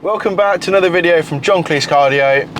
Welcome back to another video from Kleis Car.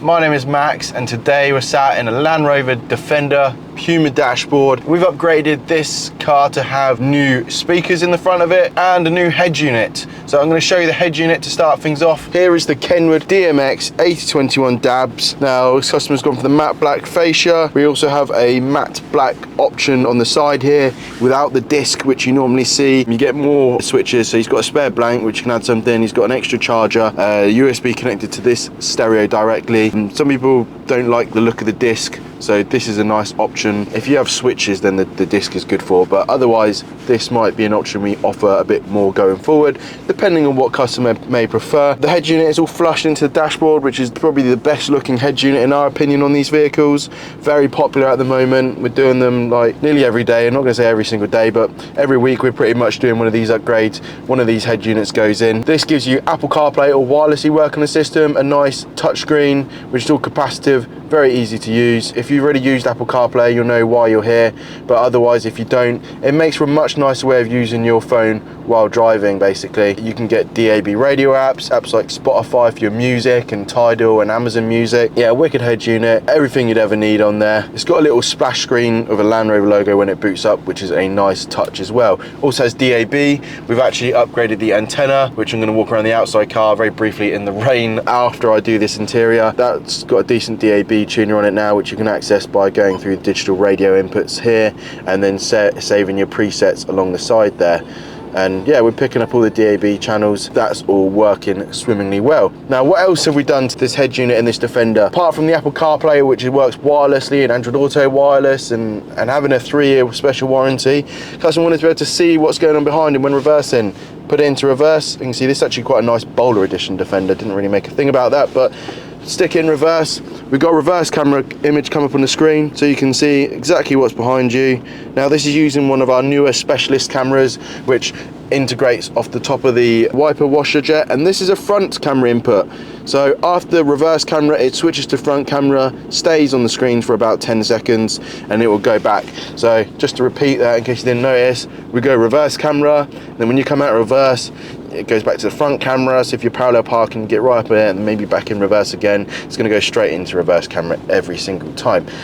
My name is Max and today we're sat in a Land Rover Defender Puma dashboard. We've upgraded this car to have new speakers in the front of it and a new head unit. So I'm going to show you the head unit to start things off. Here is the KENWOOD DMX8021DABS. Now this customer's gone for the matte black fascia. We also have a matte black option on the side here without the disc which you normally see. You get more switches, so he's got a spare blank which you can add something. He's got an extra charger, USB connected to this stereo directly. And some people don't like the look of the disc, so this is a nice option. If you have switches, then the disc is good for, but otherwise this might be an option we offer a bit more going forward, depending on what customer may prefer. The head unit is all flushed into the dashboard, which is probably the best looking head unit in our opinion on these vehicles. Very popular at the moment. We're doing them like nearly every day. I'm not going to say every single day, but every week we're pretty much doing one of these upgrades. One of these head units goes in. This gives you Apple CarPlay or wirelessly work on the system, a nice touchscreen which is all capacitive, very easy to use. If you've already used Apple CarPlay, you'll know why you're here, but otherwise if you don't, it makes for a much nicer way of using your phone while driving. Basically you can get DAB radio apps like Spotify for your music and Tidal and Amazon Music. Yeah, wicked head unit, everything you'd ever need on there. It's got a little splash screen of a Land Rover logo when it boots up, which is a nice touch as well. Also has DAB. We've actually upgraded the antenna, which I'm going to walk around the outside car very briefly in the rain after I do this interior. That's got a decent DAB tuner on it now, which you can access by going through the digital radio inputs here and then saving your presets along the side there. And yeah, we're picking up all the DAB channels. That's all working swimmingly well. Now, what else have we done to this head unit in this Defender? Apart from the Apple CarPlay, which works wirelessly and Android Auto wireless, and having a 3-year special warranty, customer wanted to be able to see what's going on behind him when reversing. Put it into reverse. You can see this is actually quite a nice Bowler edition Defender. Didn't really make a thing about that, but stick it in reverse. We've got a reverse camera image come up on the screen so you can see exactly what's behind you. Now this is using one of our newer specialist cameras which integrates off the top of the wiper washer jet, and this is a front camera input. So after reverse camera it switches to front camera, stays on the screen for about 10 seconds and it will go back. So just to repeat that in case you didn't notice, we go reverse camera, then when you come out of reverse it goes back to the front camera. So if you're parallel parking, get right up there and maybe back in reverse again, it's going to go straight into reverse camera every single time.